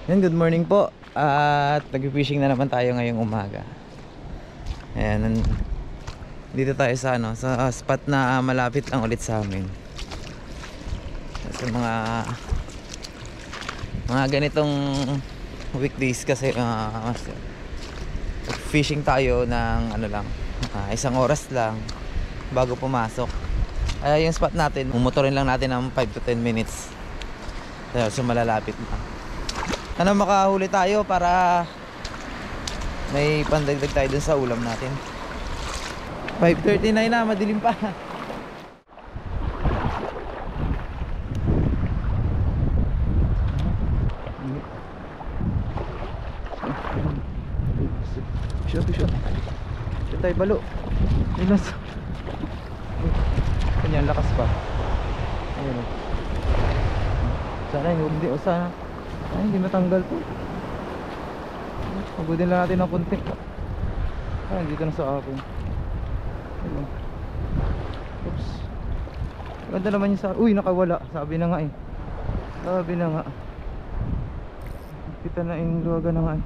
Yan, good morning po. At nag-fishing na naman tayo ngayong umaga. Ayan, dito tayo sa sa spot na malapit lang ulit sa amin. Sa mga ganitong weekdays kasi fishing tayo ng isang oras lang bago pumasok. Yung spot natin, mumotorin lang natin ng 5 to 10 minutes. So malalapit na. Makahuli tayo para may pandagdag tayo dun sa ulam natin. 5:39 na, madilim pa. Pisyo tayo balo. Ilas. Kanyang lakas pa. Ayun. Sana hindi matanggal to. Pagudin lang natin ng konti. Dito na sa akin. Ayun. Oops. Ganda naman yung sa... Uy, nakawala. Sabi na nga eh. Kita na yung luwaga na nga eh.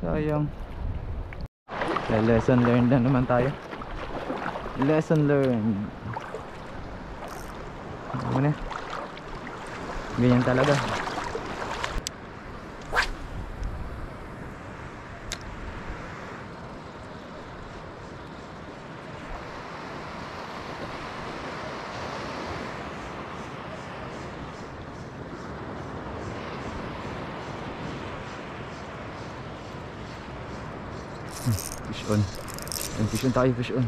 Sayang. Lesson learned na naman tayo. Lesson learned. Ano na? Ganyan talaga. Fish on. Fish on tayo, fish on.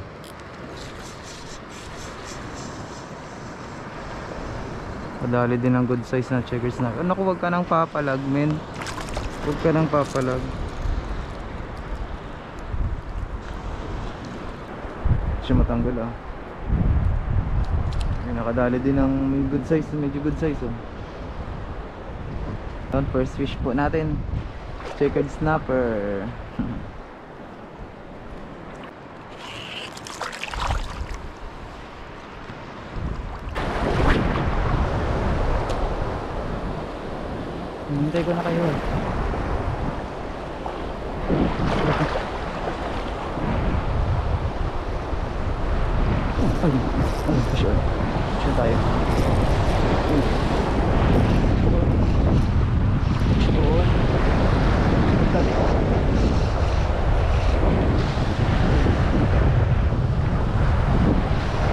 Padali din ng good size na checkers na. Naku, wag ka nang papalag, men. Huwag ka nang papalag. Siya matanggal ah. Nakadali din ng good size, medyo good size oh. First fish po natin. Checkered snapper. Hintay ko na kayo. Fish on. Fish on tayo.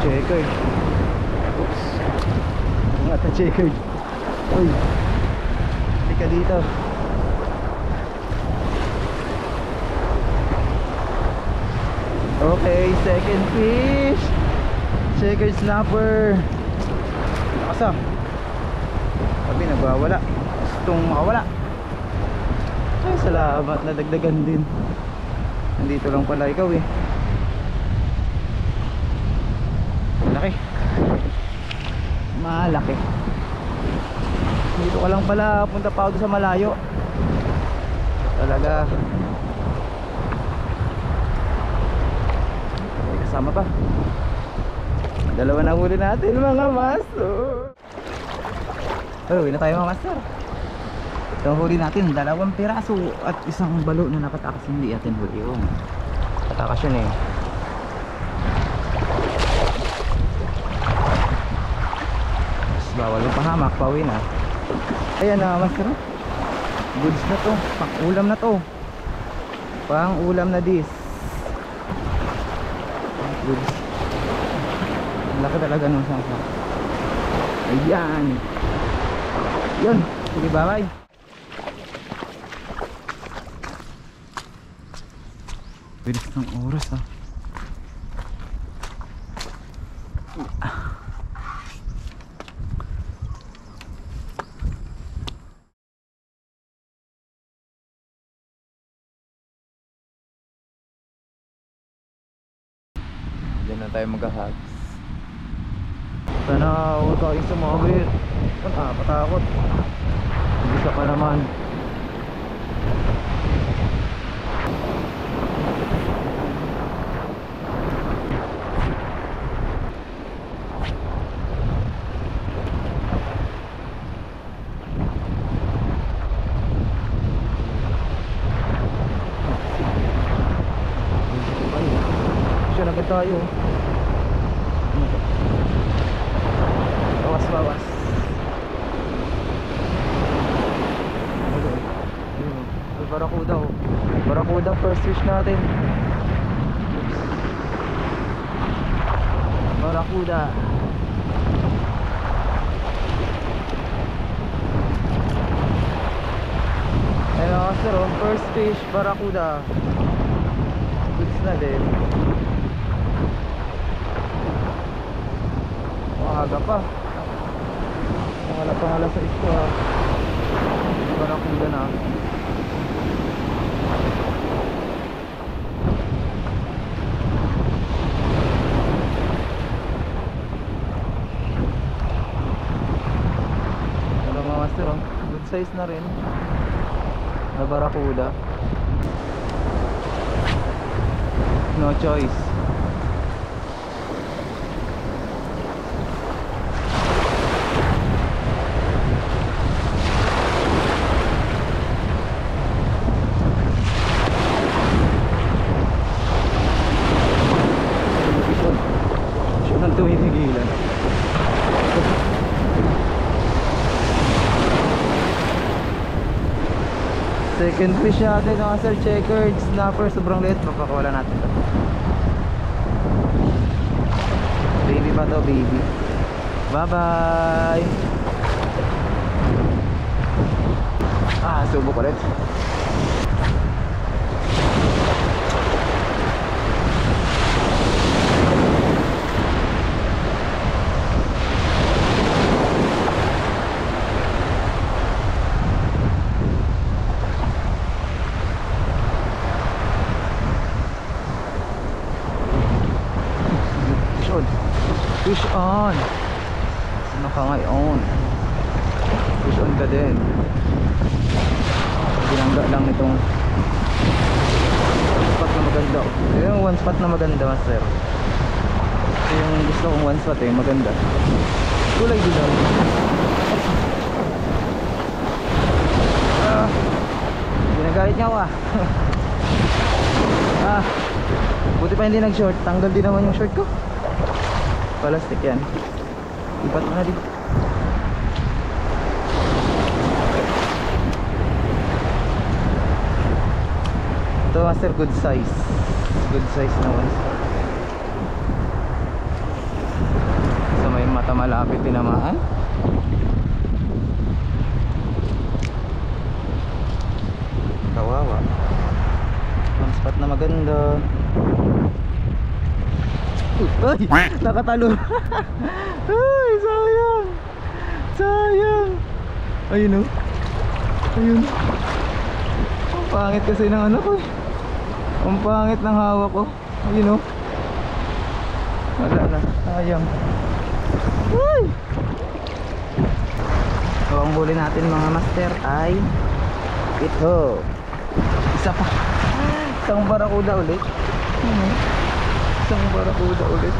Checkered. Oops. Ingat na checkered. Uy, ka dito. Okay, second fish. Checkered snapper. Lakas ah. Sabi nagwawala. Gustong makawala. Ay, salamat, nadagdagan din. Nandito lang pala ikaw eh. Malaki. Malaki. Dito ka lang pala, punta pa ako sa malayo. Talaga. May kasama pa. Dalawa na huli natin mga master. Uwi na tayo mga master. Itong huli natin, 2 piraso at isang balo na nakatakas. Hindi atin huli yun. Nakatakas yun eh. Bawal yung pahamak, pauwi na. Ayan na master. Goods na to, pang ulam na to. Pang ulam na this. Goods. Laki talaga nung sangka. Ayan. Yun, sige bye bye. Bilis ng oras ah. Diyan na tayo mag-hugs. Sana huwag kayong sumabit. Patakot. Isa pa naman. tayo. Ano to? Bawas, bawas. Ay, barakuda oh. Barakuda first fish natin. Barakuda. Ayun mga sir oh, first fish, barakuda. Goods na din. Maaga pa. Wala pang alas 6 ha. Barakuda na. Wala mga master oh. Good size na rin na barakuda. No choice. Siya nang tumigilan. Second fish natin mga sir, checkered snapper, sobrang liit, papakawala natin ito. Baby pa to, baby. Bye bye. Subok ulit. Fish on. Ano ka ngayon? Fish on ka din. Binangga lang itong spot na maganda. Ito yung one spot na maganda master. Ito yung gusto kong one spot eh, maganda. Kulay dilaw. Ginagalit niya ako buti pa hindi nag short. Tanggal din naman yung short ko. Plastic yan. Ipat mo na din. Ito master, good size. Good size naman. So may mata malapit tinamaan. Kawawa. Ang spot na maganda. Ay! Nakatalo. Ay! Sayang! Sayang! Ayun o. Ayun. Ang pangit kasi ng ano ko. Ang pangit ng hawak ko. Ayun o. Wala na. Sayang. Ay! So ang huli natin mga master ay ito. Isa pa. Isang barakuda ulit. Isang barakuda ulit.